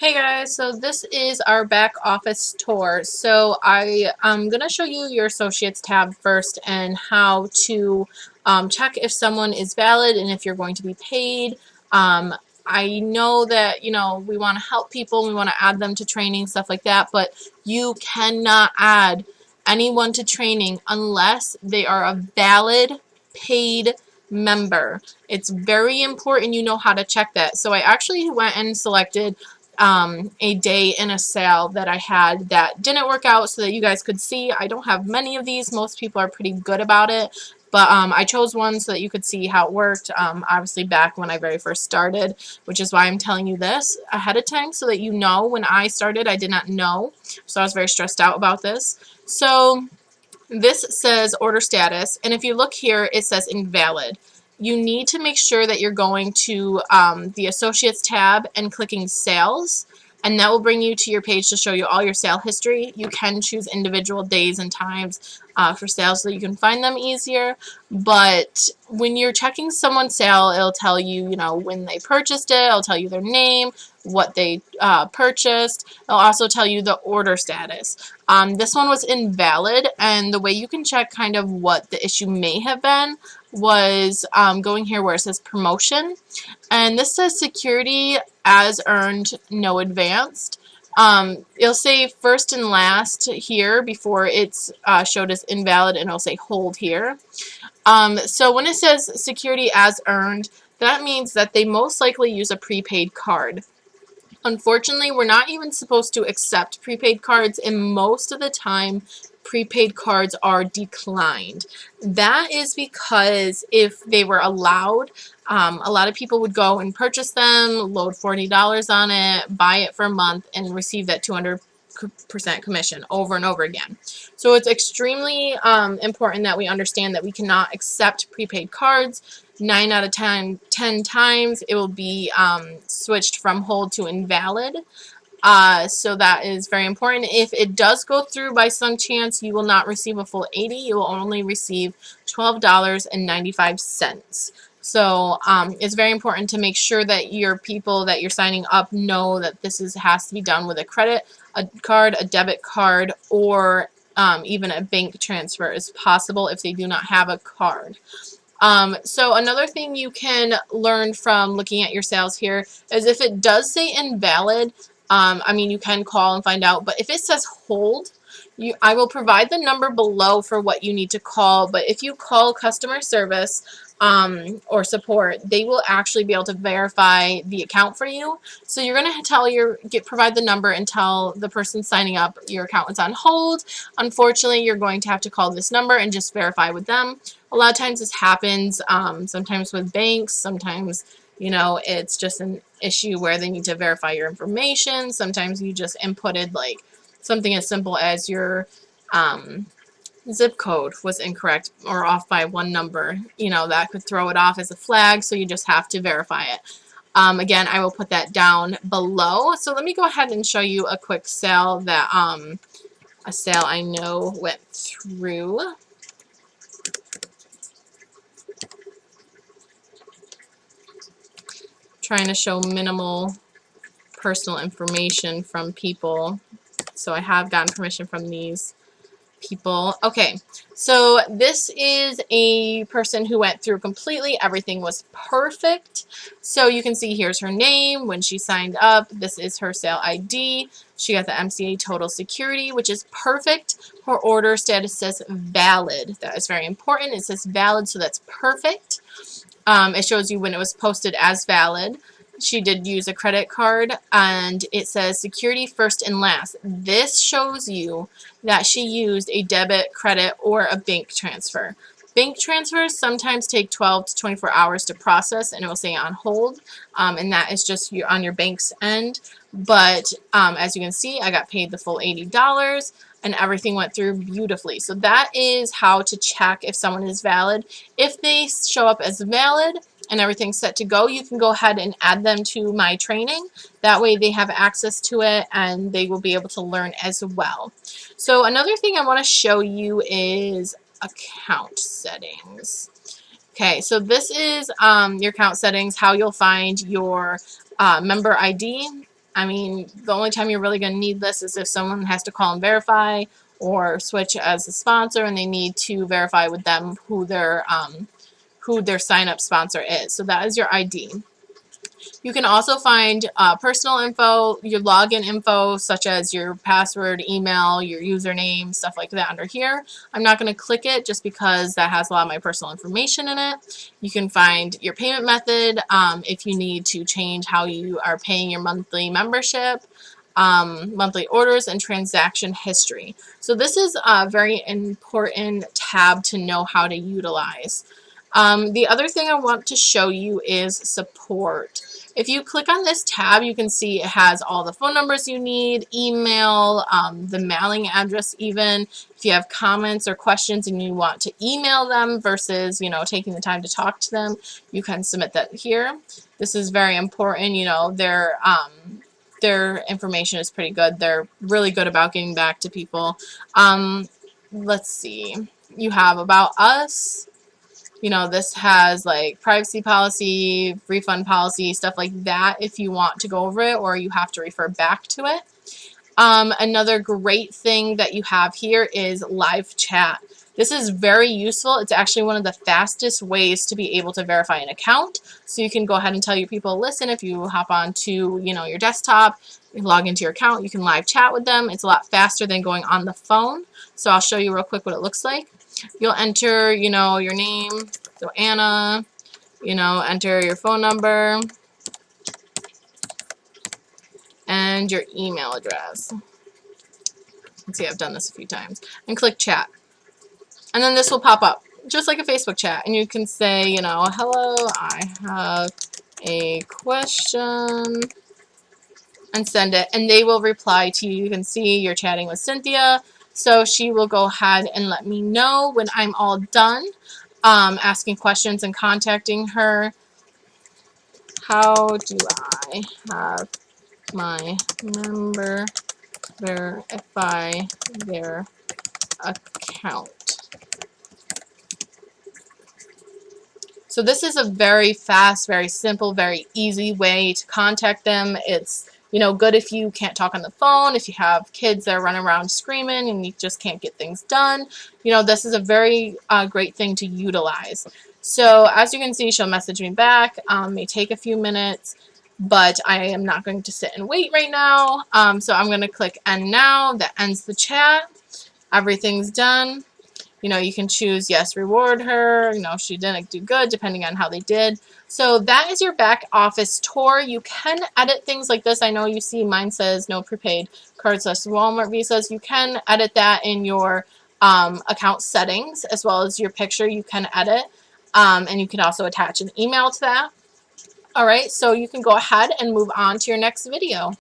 Hey guys, so this is our back office tour. So I'm going to show you your associates tab first and how to check if someone is valid and if you're going to be paid. I know that, we want to help people, we want to add them to training, stuff like that, but you cannot add anyone to training unless they are a valid paid member. It's very important you know how to check that. So I actually went and selected a day in a sale that I had that didn't work out so that you guys could see. I don't have many of these. Most people are pretty good about it. But I chose one so that you could see how it worked, obviously back when I very first started, which is why I'm telling you this ahead of time so that you know. When I started, I did not know, so I was very stressed out about this. So this says order status, and if you look here, it says invalid. You need to make sure that you're going to the Associates tab and clicking Sales, and that will bring you to your page to show you all your sale history. You can choose individual days and times for sales so that you can find them easier, but when you're checking someone's sale, it'll tell you, when they purchased it, it'll tell you their name, what they purchased. It'll also tell you the order status. This one was invalid, and the way you can check kind of what the issue may have been was going here where it says promotion, and this says security as earned, no advanced. It'll say first and last here before it's showed as invalid, and it'll say hold here. So when it says security as earned, that means that they most likely use a prepaid card. Unfortunately, we're not even supposed to accept prepaid cards, and most of the time prepaid cards are declined. That is because if they were allowed, a lot of people would go and purchase them, load $40 on it, buy it for a month, and receive that 200% commission over and over again. So it's extremely important that we understand that we cannot accept prepaid cards. 9 out of 10 times it will be switched from hold to invalid. So that is very important. If it does go through by some chance, you will not receive a full 80. You will only receive $12.95. So it's very important to make sure that your people that you're signing up know that this has to be done with a credit card, a debit card, or even a bank transfer is possible if they do not have a card. So another thing you can learn from looking at your sales here is if it does say invalid, you can call and find out, but if it says hold, I will provide the number below for what you need to call, but if you call customer service or support, they will actually be able to verify the account for you. So you're going to provide the number and tell the person signing up your account is on hold. Unfortunately, you're going to have to call this number and just verify with them. A lot of times this happens, sometimes with banks, sometimes it's just an issue where they need to verify your information. Sometimes you just inputted like something as simple as your zip code was incorrect or off by one number. That could throw it off as a flag, so you just have to verify it. Again, I will put that down below. So let me go ahead and show you a quick sale that a sale I know went through. Trying to show minimal personal information from people, so I have gotten permission from these people. Okay, so this is a person who went through completely. Everything was perfect. So you can see here's her name when she signed up. This is her sale ID. She got the MCA total security, which is perfect. Her order status says valid. That is very important. It says valid, so that's perfect. It shows you when it was posted as valid. She did use a credit card, and it says security first and last. This shows you that she used a debit, credit, or a bank transfer. Bank transfers sometimes take 12 to 24 hours to process, and it will say on hold, and that is just on your bank's end. But as you can see, I got paid the full $80. And everything went through beautifully. So that is how to check if someone is valid. If they show up as valid and everything's set to go, you can go ahead and add them to my training. That way they have access to it and they will be able to learn as well. So another thing I want to show you is account settings. Okay, so this is your account settings, how you'll find your member ID I mean, the only time you're really going to need this is if someone has to call and verify or switch as a sponsor and they need to verify with them who their sign-up sponsor is. So that is your ID. You can also find personal info, your login info, such as your password, email, your username, stuff like that under here. I'm not going to click it just because that has a lot of my personal information in it. You can find your payment method if you need to change how you are paying your monthly membership, monthly orders, and transaction history. So this is a very important tab to know how to utilize. The other thing I want to show you is support. If you click on this tab, you can see it has all the phone numbers you need, email, the mailing address even. If you have comments or questions and you want to email them versus, you know, taking the time to talk to them, you can submit that here. This is very important. You know, their information is pretty good. They're really good about getting back to people. Let's see. You have About Us. You know, this has like privacy policy, refund policy, stuff like that if you want to go over it or you have to refer back to it. Another great thing that you have here is live chat. This is very useful. It's actually one of the fastest ways to be able to verify an account. So you can go ahead and tell your people, listen, if you hop onto, you know, your desktop, you log into your account, you can live chat with them. It's a lot faster than going on the phone. So I'll show you real quick what it looks like. You'll enter, you know, your name, so Anna, you know, enter your phone number and your email address. Let's see, I've done this a few times. And click chat. And then this will pop up, just like a Facebook chat. And you can say, you know, hello, I have a question, and send it. And they will reply to you. You can see you're chatting with Cynthia. So she will go ahead and let me know when I'm all done asking questions and contacting her. How do I have my member verify their account? So this is a very fast, very simple, very easy way to contact them. It's, you know, good if you can't talk on the phone, if you have kids that are running around screaming and you just can't get things done. You know, this is a very great thing to utilize. So as you can see, she'll message me back. May take a few minutes, but I am not going to sit and wait right now. So I'm going to click End Now. That ends the chat. Everything's done. You know, you can choose yes, reward her, you know, if she didn't do good, depending on how they did. So that is your back office tour. You can edit things like this. I know you see mine says no prepaid cards / Walmart Visas. You can edit that in your account settings as well as your picture. You can edit and you can also attach an email to that. All right, so you can go ahead and move on to your next video.